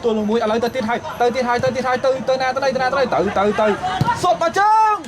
ตัวลงมวยอะไรเตยไทยtừ nào tới đây từ sốt mà trương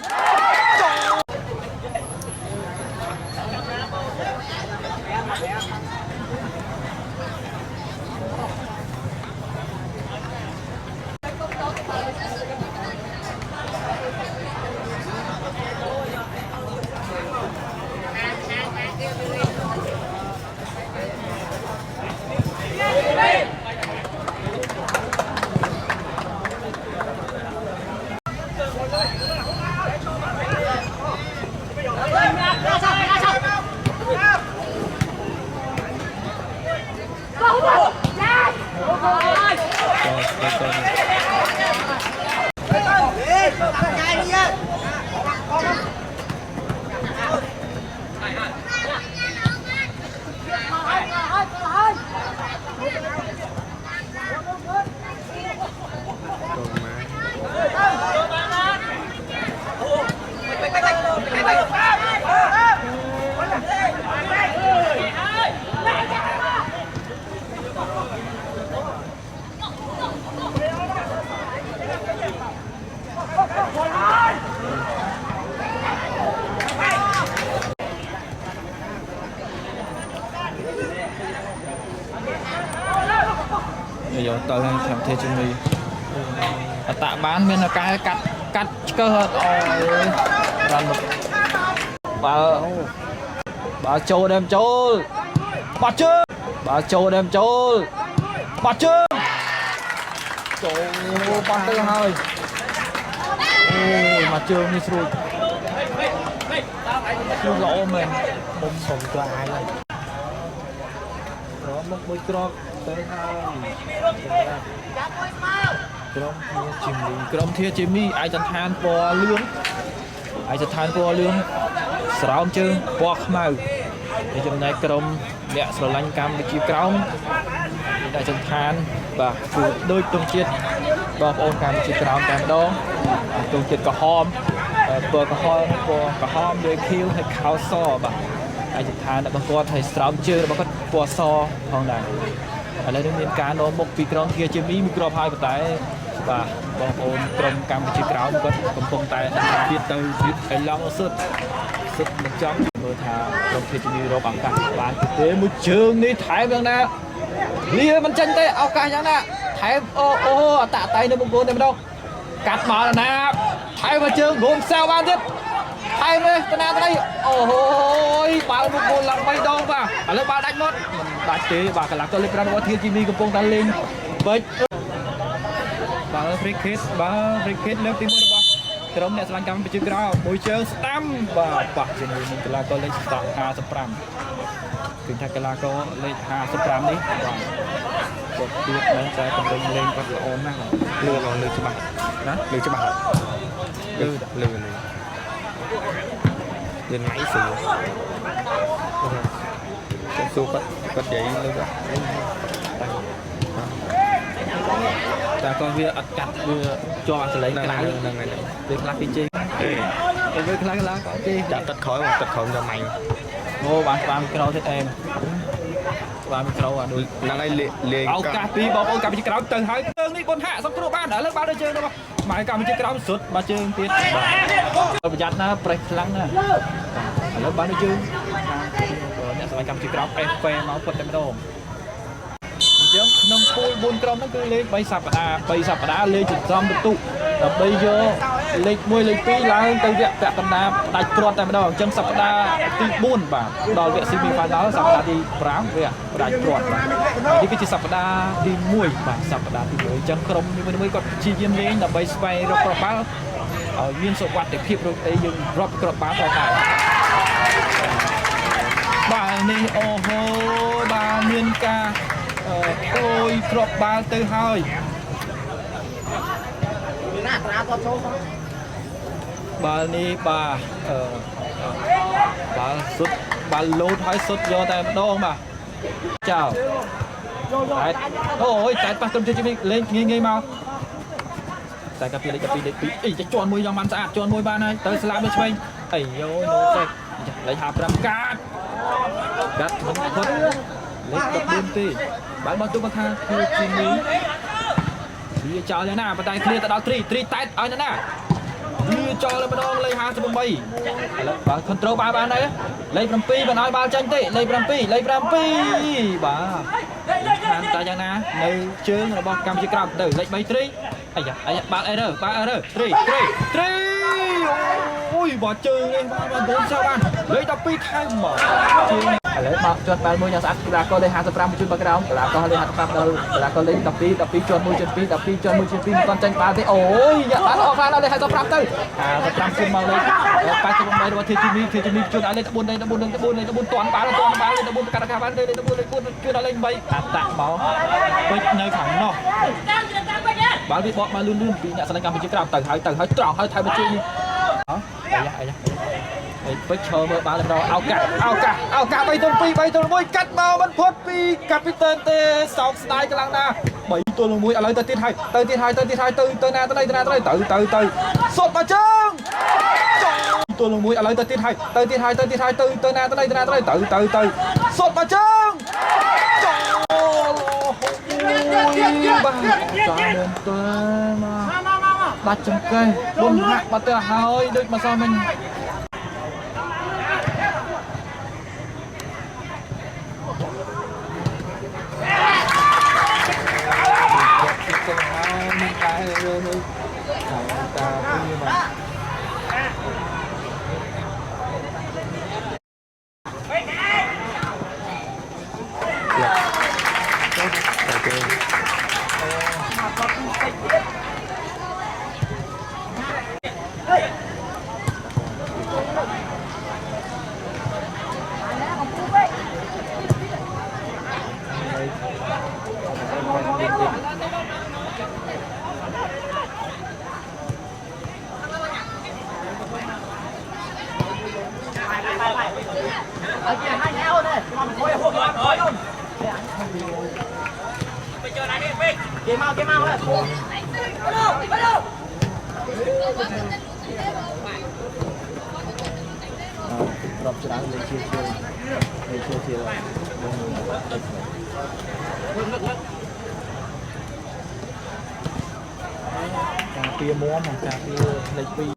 giờ tới thằng thế chúng mình tạ bán bên là cái cắt cơ hơn rồi bà châu đem châu bà chưa bà châu đem châu bà chưa châu ba tư hơi mà chưa như rồi chưa rõ mình bông sồng cho ai này đó một bôi tròn tới haiក្រុមធាជីមីអាចចន្ទឋានពណ៌លឿងស្រោមជើងពណ៌ខ្មៅហើយចំណែកក្រុមអ្នកស្រឡាញ់កម្ពុជាក្រោមអាចចន្ទឋានបាទគឺដូចទង់ជាតិបងប្អូនកម្ពុជាក្រោមតែម្ដងទង់ជាតិក្រហមពណ៌ក្រហមដោយខៀវហើយខោសបាទអាចចន្ទឋានរបស់គាត់ហើយស្រោមជើងរបស់គាត់ពណ៌សផងដែរឥឡូវនេះមានការនាំមុខពីក្រុមធាជីមីមួយគ្រាប់ហើយប៉ុន្តែបាទបងប្អូនក្រុមកម្ពុជាក្រោមគាត់កំពុងតែទៀតទៅឡងសុទ្ធមិនចង់មើលថាក្រុមធាជីមីរកឱកាសបានទេមួយជើងនេះថែមយ៉ាងណាលាមិនចាញ់ទេឱកាសយ៉ាងណាថែមអូអតតៃនៅបង្គោលតែម្ដងកាត់មកណាថែមមួយជើងរួមសាវបានទៀតថែមទេតាណាទៅអូយបាល់បង្គោលឡើង3ដងបាទឥឡូវបាល់ដាច់មកមិនដាច់ទេបាទកន្លះទៅលេខ5របស់ធាជីមីកំពុងតែលេងបិចបាល់ហ្វ្រីខេតលើកទី1របស់ក្រុមអ្នកស្រឡាញ់កម្ពុជាក្រោមមួយជើងស្ដាំបាទប៉ះជាមួយនឹងកីឡាករលេខ55គឺថាកីឡាករលេខ55នេះបាទគាត់ទៀតនៅតែកំពុងលេងបាត់ល្អណាស់លឿនលើច្បាស់ណាលើច្បាស់លឿនយើងថ្ងៃស្រួលខ្ញុំសួរគាត់និយាយលើតែគាត់វាអត់កាត់វាជាប់សលេងក្រៅហ្នឹងហើយវាខ្លះពីជេវាខ្លះក៏ជេចាប់ទឹកក្រោយដល់ម៉ៃអូបានក្រោយទៀតអែមបានក្រោយអាដូចហ្នឹងហើយលេងឱកាសពីបងប្អូនកម្ពុជាក្រោយទៅហើយជើងនេះបុនហាក់សង្គ្រោះបានឥឡូវបានដល់ជើងរបស់ម៉ៃកម្ពុជាក្រោយសុទ្ធបាទជើងទៀតប្រយ័ត្នណាប្រេះខ្លាំងណាឥឡូវបានដល់ជើងអ្នកស្រឡាញ់កម្ពុជាក្រោយអេហ្វេមកពុតតែម្ដងក្នុងពូល4ក្រុមហ្នឹងគឺលេង3សប្តាហ៍លេងចំសំបន្ទុកដើម្បីយកលេខ1លេខ2ឡើងទៅវគ្គពាក់កណ្ដាលផ្ដាច់គ្រាប់តែម្ដងអញ្ចឹងសប្តាហ៍ទី4បាទដល់វគ្គ semi final សប្តាហ៍ទី5វគ្គផ្ដាច់គ្រាប់បាទនេះគឺជាសប្តាហ៍ទី1បាទសប្តាហ៍ទី1អញ្ចឹងក្រុមមួយគាត់ព្យាយាមលេងដើម្បីស្វែងរកគ្រាប់បាល់ឲ្យមានសុវត្ថិភាពរកអីយើងរាប់គ្រាប់បាល់ផងដែរបាល់នេះអូហូបាទមានការអូយគ្រាប់បាល់ទៅហើយណាត្រាតចូលបាល់នេះបាទបាល់សុទ្ធបាល់លោតហើយសុទ្ធយកតែម្ដងបាទចោលតែអូយតែប៉ះក្រុមជិះលេងងាយមកតែកាពីលេខ2អីជន់មួយយ៉ាងបានស្អាតជន់មួយបានហើយទៅស្លាប់លើឆ្វេងអីយោណូសេកលេខ55កាត់មិនផុតលេខ14ទេបានមកទូមកថាគឺជីមី វាចោលយ៉ាងណាប៉ុន្តែគ្នាទៅដល់ត្រីតែតឲ្យណាវាចោលម្ដងលេខ58ឥឡូវបាទ control បានដែរលេខ7មិនឲ្យបាល់ចាញ់ទេលេខ7បាទតាមតែយ៉ាងណានៅជើងរបស់កម្ពុជាក្រោមទៅលេខ3ត្រីអាយ៉ាបាល់ error ត្រីអូយបាទជើងនេះបាទដូនចោលបានលេខ12ថែមមកជើងឥឡូវមកជាប់បាល់មួយយ៉ាងស្អាតកីឡាករលេខ55បញ្ជូនបាល់ក្រោមកីឡាករលេខ55ដល់កីឡាករលេខ12ជាប់1ជា2 12ជាប់1ជា2មិនទាន់ចាញ់បាល់ទេអូយយ៉ាបាល់អស់ខាងដល់លេខ55ទៅ55ជូនមកលេខ88របស់ធីមីជូនឲ្យលេខ14តាន់បាល់លេខ14កាត់កាបាល់លេខ14ជូនដល់លេខ8អាតាក់មកពេជ្រនៅខាងនោះបាល់វាបកមកលឿនពីអ្នកស្លេងកម្ពុជាក្រោមទៅហើយត្រង់ហើយថៃបញ្ជូននេះអាយ៉ាពេជ្រឈរមើលបាល់ទៅឱកាស3-2 3-1កាត់មកមិនផុតពីកាពីតើនទេសោកស្ដាយខ្លាំងណាស់3-1ឥឡូវទៅទៀតហើយទៅណាទៅសុតមកជើង1-1ឥឡូវទៅទៀតហើយទៅណាទៅសុតមកជើងបាទចាមែនតើមកដាច់ចង្កេះបុនហាក់មកទៅហើយដូចមកសោះមិញមានតែរឿងនេះតាពីបាទKia mau rồi. Đọc cho đáng lên chia cà phê mua mà cà phê lấy pi